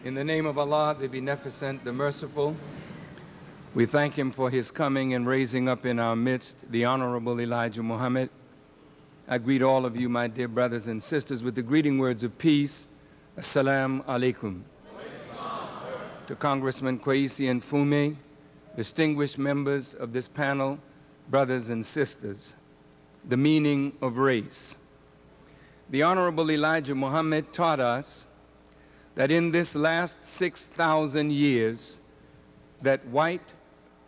In the name of Allah, the Beneficent, the Merciful, we thank Him for His coming and raising up in our midst the Honorable Elijah Muhammad. I greet all of you, my dear brothers and sisters, with the greeting words of peace. Assalamu alaikum. To Congressman Kwesi and Fume, distinguished members of this panel, brothers and sisters, the meaning of race. The Honorable Elijah Muhammad taught us that in this last 6,000 years, that white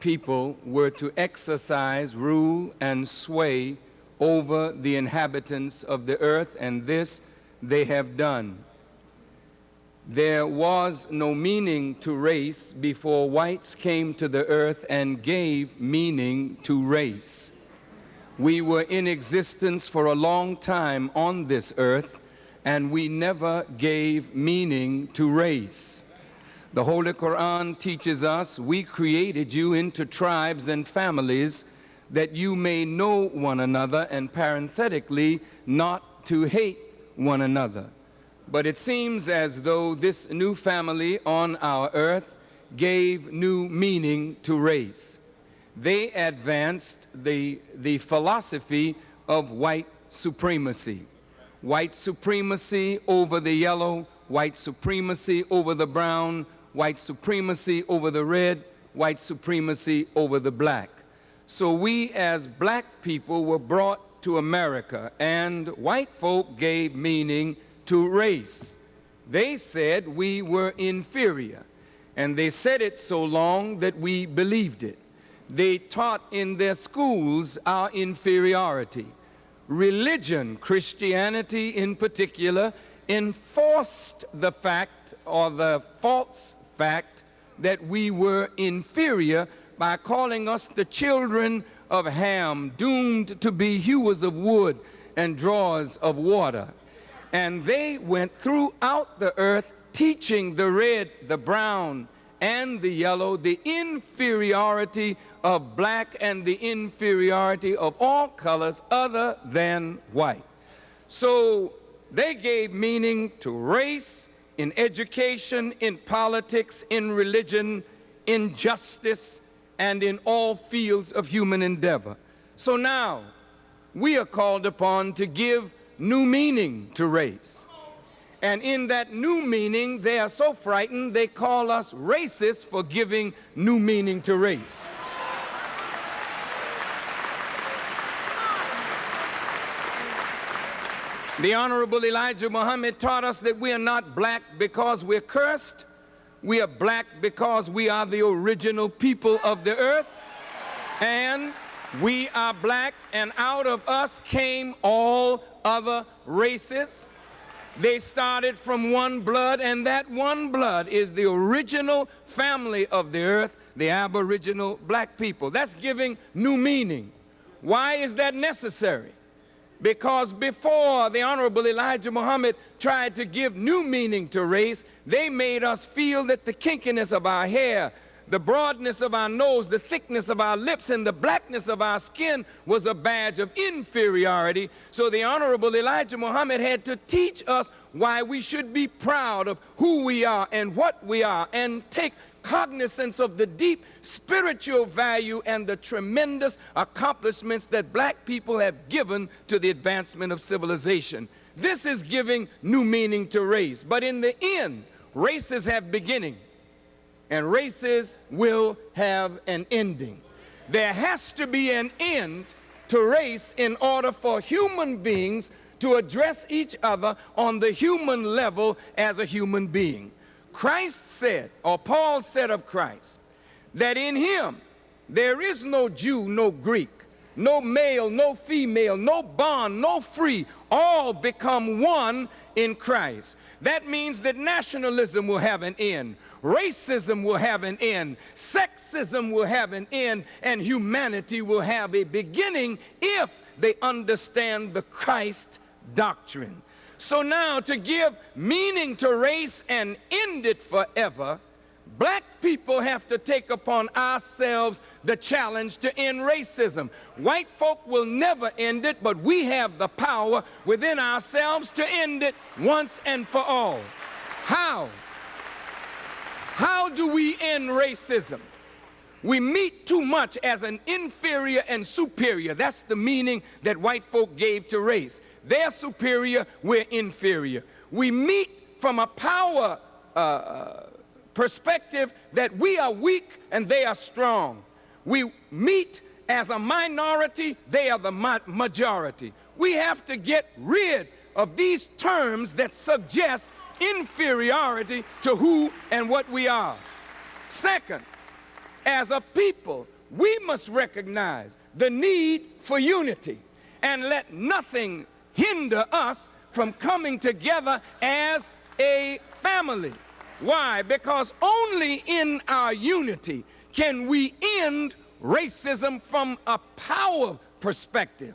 people were to exercise, rule, and sway over the inhabitants of the earth, and this they have done. There was no meaning to race before whites came to the earth and gave meaning to race. We were in existence for a long time on this earth, and we never gave meaning to race. The Holy Quran teaches us, we created you into tribes and families that you may know one another, and parenthetically, not to hate one another. But it seems as though this new family on our earth gave new meaning to race. They advanced the philosophy of white supremacy. White supremacy over the yellow, white supremacy over the brown, white supremacy over the red, white supremacy over the black. So we as black people were brought to America, and white folk gave meaning to race. They said we were inferior, and they said it so long that we believed it. They taught in their schools our inferiority. Religion, Christianity in particular, enforced the fact, or the false fact, that we were inferior by calling us the children of Ham, doomed to be hewers of wood and drawers of water. And they went throughout the earth teaching the red, the brown, and the yellow the inferiority of black and the inferiority of all colors other than white. So they gave meaning to race in education, in politics, in religion, in justice, and in all fields of human endeavor. So now we are called upon to give new meaning to race. And in that new meaning, they are so frightened, they call us racist for giving new meaning to race. The Honorable Elijah Muhammad taught us that we are not black because we're cursed. We are black because we are the original people of the earth. And we are black, and out of us came all other races. They started from one blood, and that one blood is the original family of the earth, the Aboriginal black people. That's giving new meaning. Why is that necessary? Because before the Honorable Elijah Muhammad tried to give new meaning to race, they made us feel that the kinkiness of our hair, the broadness of our nose, the thickness of our lips, and the blackness of our skin was a badge of inferiority. So the Honorable Elijah Muhammad had to teach us why we should be proud of who we are and what we are, and take cognizance of the deep spiritual value and the tremendous accomplishments that black people have given to the advancement of civilization. This is giving new meaning to race. But in the end, races have beginning, and races will have an ending. There has to be an end to race in order for human beings to address each other on the human level as a human being. Christ said, or Paul said of Christ, that in him there is no Jew, no Greek, no male, no female, no bond, no free, all become one in Christ. That means that nationalism will have an end, racism will have an end, sexism will have an end, and humanity will have a beginning if they understand the Christ doctrine. So now, to give meaning to race and end it forever, black people have to take upon ourselves the challenge to end racism. White folk will never end it, but we have the power within ourselves to end it once and for all. How? How do we end racism? We meet too much as an inferior and superior. That's the meaning that white folk gave to race. They're superior, we're inferior. We meet from a power perspective that we are weak and they are strong. We meet as a minority, they are the majority. We have to get rid of these terms that suggest inferiority to who and what we are. Second, as a people, we must recognize the need for unity and let nothing hinder us from coming together as a family. Why? Because only in our unity can we end racism from a power perspective.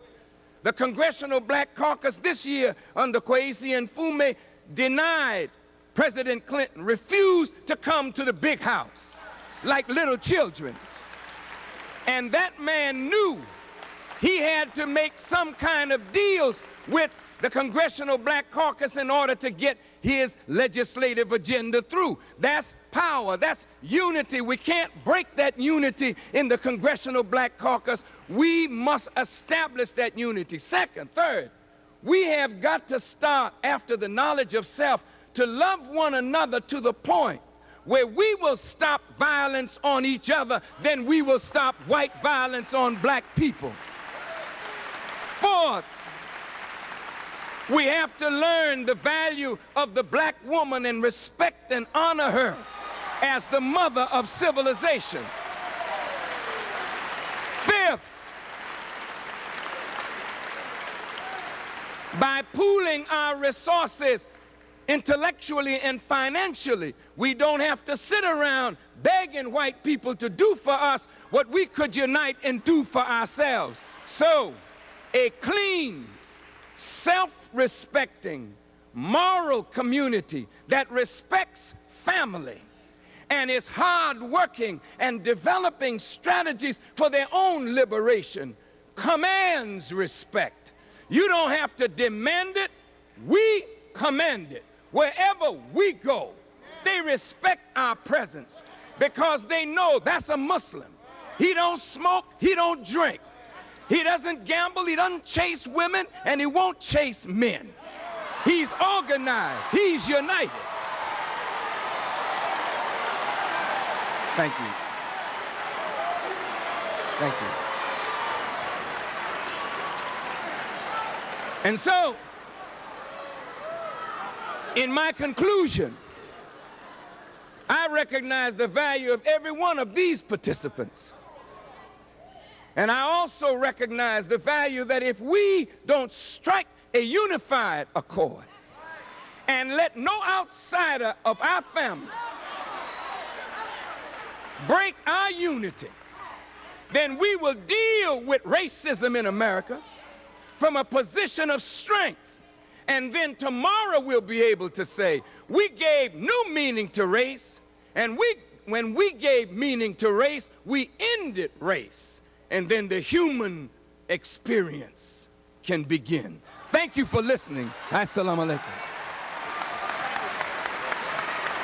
The Congressional Black Caucus this year under Kwesi and Fume denied President Clinton, refused to come to the big house like little children. And that man knew he had to make some kind of deals with the Congressional Black Caucus in order to get his legislative agenda through. That's power, that's unity. We can't break that unity in the Congressional Black Caucus. We must establish that unity. Second, third, we have got to start, after the knowledge of self, to love one another to the point where we will stop violence on each other, then we will stop white violence on black people. Fourth, we have to learn the value of the black woman and respect and honor her as the mother of civilization. Fifth, by pooling our resources intellectually and financially, we don't have to sit around begging white people to do for us what we could unite and do for ourselves. So, a clean, self-respecting, moral community that respects family and is hard-working and developing strategies for their own liberation commands respect. You don't have to demand it, we command it. Wherever we go, they respect our presence because they know that's a Muslim. He don't smoke, he don't drink. He doesn't gamble, he doesn't chase women, and he won't chase men. He's organized, he's united. Thank you. Thank you. And so, in my conclusion, I recognize the value of every one of these participants. And I also recognize the value that if we don't strike a unified accord and let no outsider of our family break our unity, then we will deal with racism in America from a position of strength. And then tomorrow we'll be able to say, we gave new meaning to race, and when we gave meaning to race, we ended race. And then the human experience can begin. Thank you for listening. Assalamu alaikum.